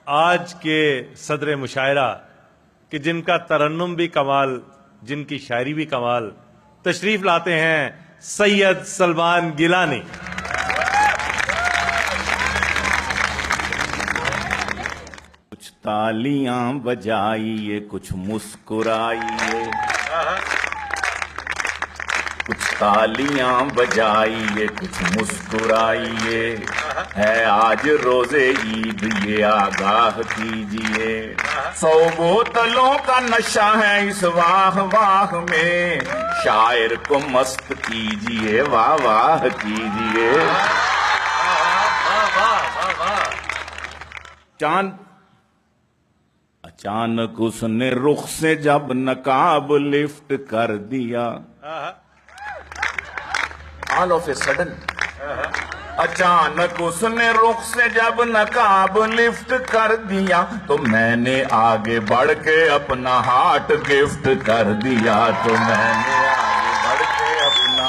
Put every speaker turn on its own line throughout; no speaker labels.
आज के सदर मुशायरा कि जिनका तरन्नुम भी कमाल, जिनकी शायरी भी कमाल, तशरीफ लाते हैं सैयद सलमान गिलानी।
कुछ तालियां बजाइए, कुछ मुस्कुराइए, कुछ तालियां बजाइए, कुछ मुस्कुराइए, है आज रोजे ईद ये आगाह कीजिए। 100 बोतलों का नशा है इस वाह वाह में, शायर को मस्त कीजिए, वाह वाह कीजिए। चांद अचानक उसने रुख से जब नकाब लिफ्ट कर दिया, ऑल ऑफ ए सडन अचानक उसने रुख से जब नकाब लिफ्ट कर दिया, तो मैंने आगे बढ़ के अपना हार्ट गिफ्ट कर दिया, तो मैंने आगे बढ़ के अपना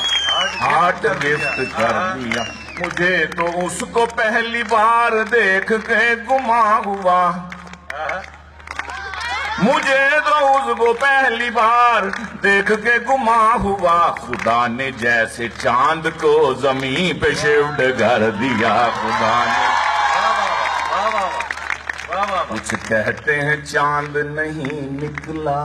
हार्ट गिफ्ट कर दिया। मुझे तो उसको पहली बार देख के गुमा हुआ, मुझे तो उसको पहली बार देख के गुमा हुआ। खुदा ने जैसे चांद को जमीन पे शिफ्ट कर दिया, खुदा ने। कुछ कहते हैं चांद नहीं निकला,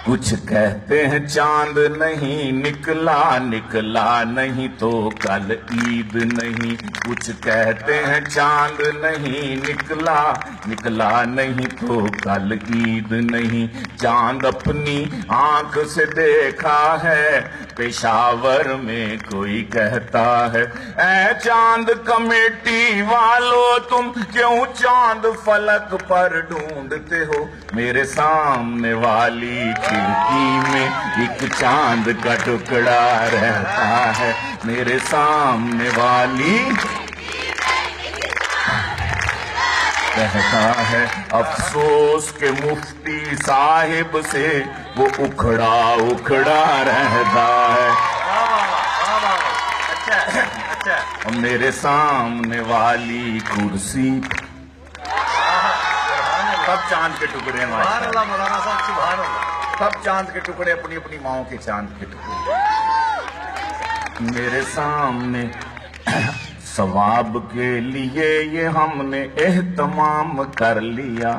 कुछ कहते हैं चांद नहीं निकला, निकला नहीं तो कल ईद नहीं। कुछ कहते हैं चांद नहीं निकला, निकला नहीं तो कल ईद नहीं। चांद अपनी आंख से देखा है, पेशावर में कोई कहता है, ऐ चांद कमेटी वालों तुम क्यों चांद फलक पर ढूंढते हो। मेरे सामने वाली खिड़की में एक चांद का टुकड़ा रहता है, मेरे सामने वाली कहता है। अफसोस के मुफ्ती साहिब से वो उखड़ा उखड़ा रहता है। अच्छा। मेरे सामने वाली कुर्सी सब चांद के टुकड़े हैं, सब चांद के टुकड़े, अपनी अपनी माओ के चांद के टुकड़े। मेरे सामने सवाब के लिए ये हमने एहतमाम कर लिया,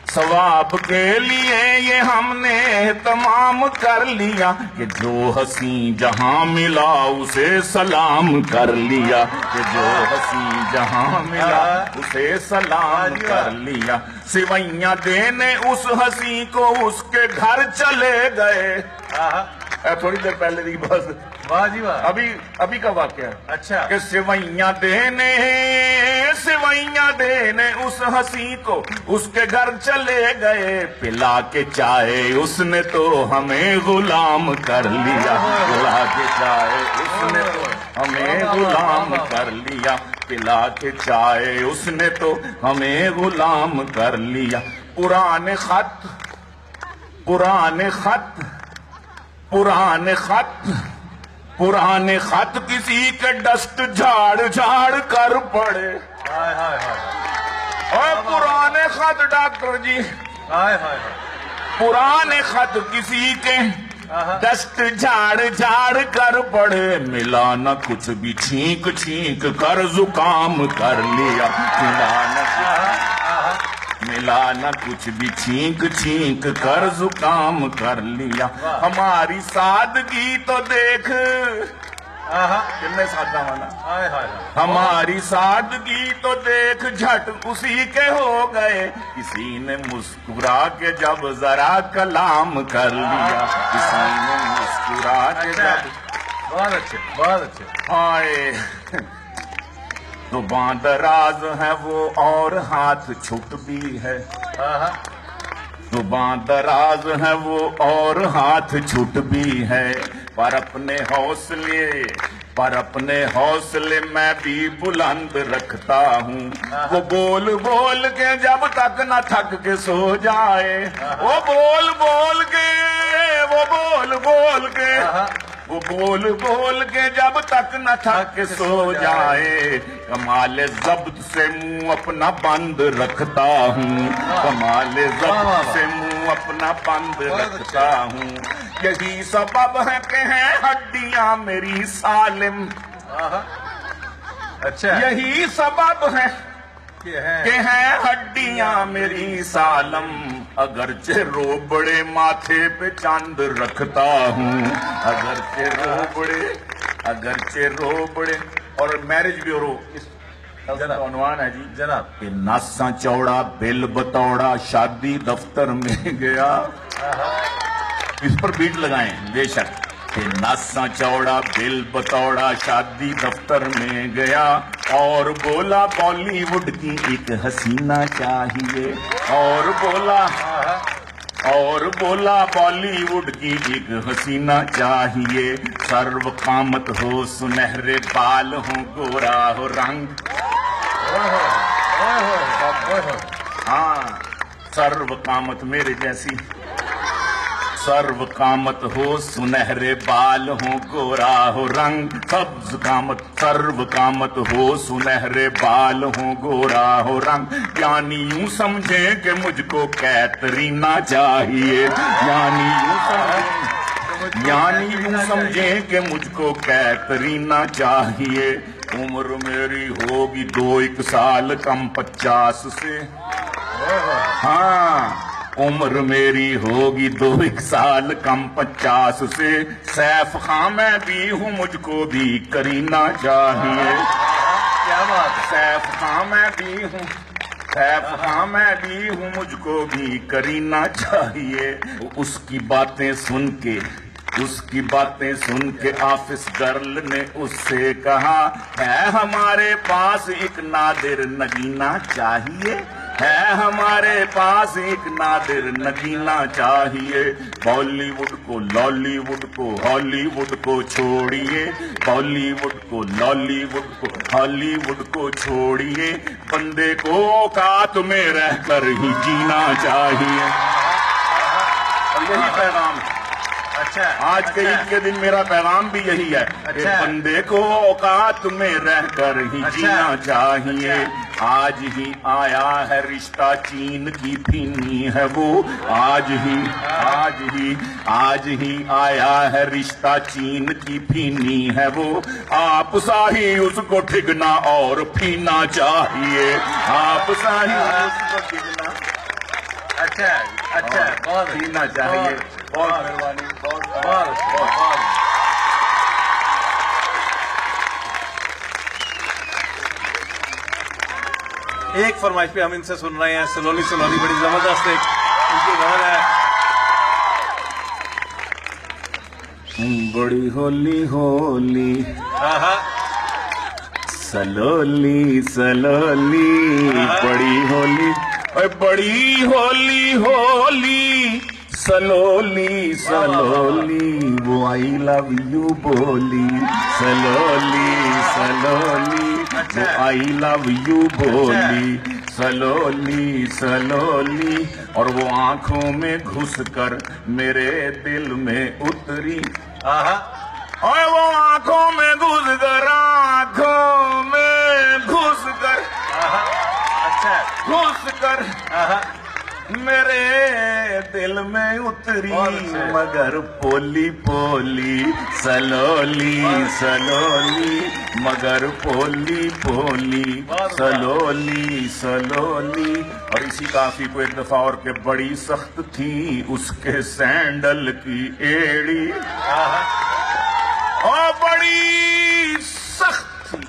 सवाब के लिए ये हमने एहतमाम कर लिया, कि जो हसी जहां मिला उसे सलाम कर लिया, कि जो हसी जहां मिला उसे सलाम कर लिया। सिवैयां देने उस हसी को उसके घर चले गए। थोड़ी देर पहले की बस, वाह जी वाह, अभी का वाकया। अच्छा। कि सिवैयां देने उस हंसी को उसके घर चले गए, पिला के चाय उसने तो हमें गुलाम कर लिया, पिला के चाय उसने तो हमें गुलाम कर लिया, पिला के चाय उसने तो हमें गुलाम कर लिया। पुराने खत पुराने खत किसी के डस्ट झाड़ झाड़ कर पड़े। और पुराने खत डॉक्टर जी, पुराने खत किसी के डस्ट झाड़ झाड़ कर पड़े। मिला न कुछ भी छींक छींक कर जुकाम कर लिया, मिला न कुछ भी छींक छींक कर जुकाम कर लिया। हमारी सादगी तो देख, कितने सादा माना, हमारी सादगी तो देख झट उसी के हो गए। किसी ने मुस्कुरा के जब जरा कलाम कर लिया, किसी ने मुस्कुरा के जब, बहुत अच्छे हाय। तो बांदराज है वो और हाथ छुट भी है, तो बांदराज है वो और हाथ छुट भी है। पर अपने हौसले मैं भी बुलंद रखता हूँ। वो बोल बोल के जब तक न थक के सो जाए, वो बोल बोल के वो बोल बोल के जब तक न थक सो जाए, कमाल जब्त से मुंह अपना बंद रखता हूँ, कमाल जब्त से मुंह अपना बंद रखता हूँ। यही सबब है कि हैं हड्डियां मेरी सालिम,
अच्छा,
यही सबब है कि हैं हड्डियां मेरी सालम, अगरचे रोबड़े माथे पे चांद रखता हूँ, अगरचे रोबड़े। और मैरिज ब्यूरो इसका उन्वान है जी
जनाब,
कि नासा चौड़ा बिल बतौड़ा शादी दफ्तर में गया। इस पर बीट लगाएं बेशक कि नासा चौड़ा बिल बतौड़ा शादी दफ्तर में गया, और बोला बॉलीवुड की एक हसीना चाहिए, और बोला बॉलीवुड की एक हसीना चाहिए, सर्व कामत हो सुनहरे बाल हो गोरा हो रंग। हाँ, सर्व कामत मेरे जैसी, सर्व कामत हो सुनहरे बाल हो गोरा हो रंग, सब्ज कामत सर्व कामत हो सुनहरे बाल हो गोरा हो रंग। यानी यूं समझे कि मुझको कैटरीना चाहिए, यानी यूं समझे कि मुझको कैटरीना चाहिए। उम्र मेरी होगी 2-1 साल कम 50 से, हाँ उम्र मेरी होगी 2-1 साल कम 50 से। सैफ खां मैं भी हूँ मुझको भी करीना चाहिए,
क्या बात है।
सैफ खां मैं भी हूँ, सैफ खां मैं भी हूँ मुझको भी करीना चाहिए। उसकी बातें सुन के ऑफिस गर्ल ने उससे कहा, है हमारे पास एक नादिर नगीना चाहिए, है हमारे पास एक नादिर नगीना चाहिए। बॉलीवुड को लॉलीवुड को हॉलीवुड को छोड़िए, बॉलीवुड को लॉलीवुड को हॉलीवुड को छोड़िए, बंदे को औकात में रहकर ही जीना चाहिए। और यही पैगाम है।
अच्छा,
आज के ईद के दिन मेरा पैगाम भी यही है कि बंदे को औकात में रहकर ही जीना चाहिए। आज ही आया है रिश्ता चीन की फीनी है वो, आज ही आया है रिश्ता चीन की फीनी है वो। आप सा ही उसको ठिगना और फीना चाहिए, आप सा ही उसको ठिगना
अच्छा, बहुत
फीना चाहिए। बहुत मेहरबानी, बहुत।
एक फरमाइश पे हम इनसे सुन रहे हैं, सलोनी बड़ी जबरदस्त एक उनकी गजल है।
बड़ी होली होली सलोली बड़ी होली, बड़ी होली होली सलोली वो आई लव यू बोली, सलोली वो आई लव यू बोली, सलोली और वो आंखों में घुसकर मेरे दिल में उतरी, और वो आंखों में घुसकर मेरे दिल में उतरी, मगर पोली पोली सलोली मगर पोली पोली सलोली। और इसी काफी को एक दफा और के बड़ी सख्त थी उसके सैंडल की एड़ी, और बड़ी सख्त थी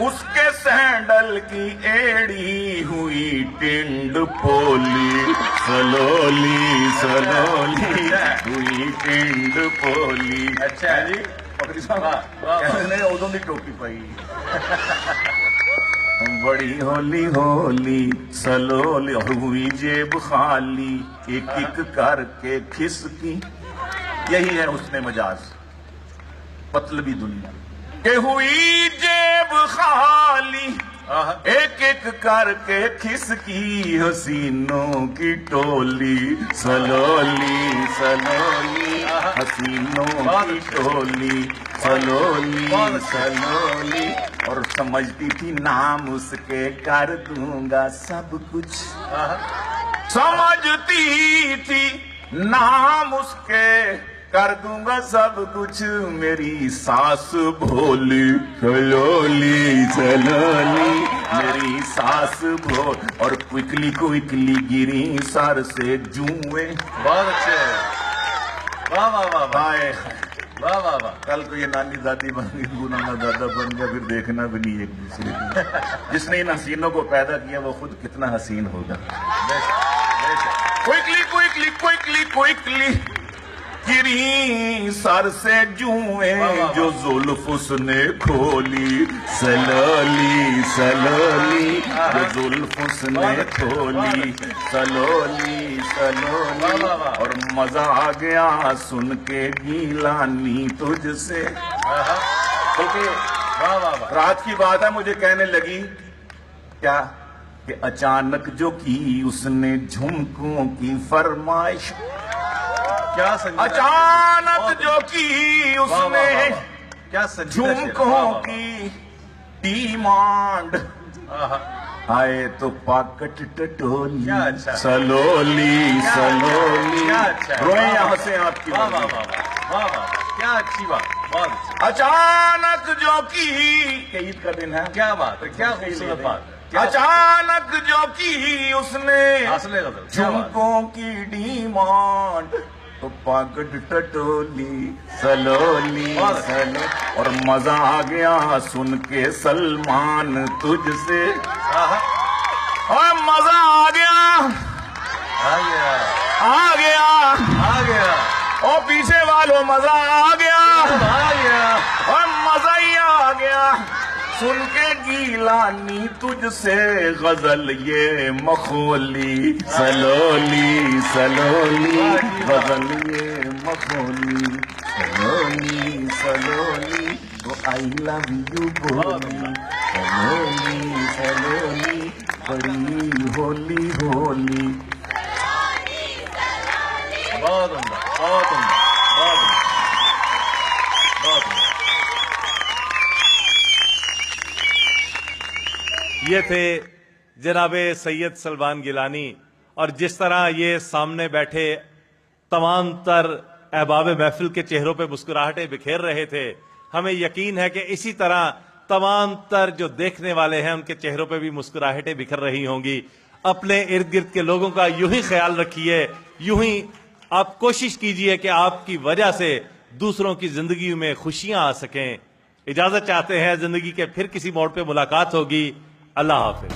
उसके सैंडल की एड़ी, हुई टिंड पोली सलोली हुई टिंड पोली।
अच्छा जी,
उदों की टोपी पाई। बड़ी होली होली सलोली और हुई जेब खाली, एक एक करके खिसकी। यही है उसने मजाज मतलबी दुनिया के, हुई जेब खाली एक एक करके खिसकी हसीनों की टोली सलोली हसीनों की टोली सलोली सलोली, और समझती थी नाम उसके कर दूंगा सब कुछ, समझती थी नाम उसके कर दूंगा सब कुछ। मेरी सास भोली सलोली सलोली, मेरी सास भोल, और क्विकली क्विकली गिरी सर से जुए।
बहुत अच्छे, वाह वाह वाह वाह
हाय
वाह वाह वाह।
कल को ये नानी दादी बन गई, वो नाना दादा बन गया, फिर देखना भी नहीं एक दूसरे को। जिसने इन हसीनों को पैदा किया वो खुद कितना हसीन होगा। क्विकली क्विकली क्विकली क्विकली गिरी सर से जुए, जो जुल्फ उसने खोली सलोली सलोली, जो जुल्फ उसने खोली सलोली सलोली, और मजा आ गया सुन के गीलानी तुझसे। क्योंकि रात की बात है, मुझे कहने लगी क्या कि अचानक जो की उसने झुमकों की फरमाइश,
क्या
अचानक जो की उसने
क्या
झुमकों की डिमांड, आए तो पाकट टटोली सलोली सलोली। रोए यहाँ से आपकी
वाह वाह वाह वाह वाह, क्या अच्छी बात, बहुत अच्छी।
अचानक जो की ईद का दिन है,
क्या बात है, क्या खूबसूरत बात।
अचानक जो की उसने
असले गजल, क्या बात।
झुमकों की डिमांड, तो पाकट टटोली सलोली सलो, और मजा आ गया सुन के सलमान तुझसे। और मजा आ गया
आ गया
आ गया
आ गया,
और पीछे वालों मजा आ गया
आ गया,
और मजा ही आ गया सुन के गीलानी तुझसे गजल ये मखोली सलोली सलोली, गजल ये मखोली सलोली सलोली, तो आई लव यू बोली सलोली सलोली, बड़ी होली होली।
बहुत उम्दा, बहुत उम्दा, बहुत उम्दा, बहुत उम्दा। ये थे जनाबे सैयद सलमान गिलानी, और जिस तरह ये सामने बैठे तमाम तर अहबाब महफिल के चेहरों पे मुस्कुराहटें बिखेर रहे थे, हमें यकीन है कि इसी तरह तमाम तर जो देखने वाले हैं उनके चेहरों पे भी मुस्कुराहटें बिखर रही होंगी। अपने इर्द गिर्द के लोगों का यूं ही ख्याल रखिए, यूं ही आप कोशिश कीजिए कि आपकी वजह से दूसरों की जिंदगी में खुशियां आ सकें। इजाजत चाहते हैं, जिंदगी के फिर किसी मोड़ पे मुलाकात होगी। अल्लाह हाफिज।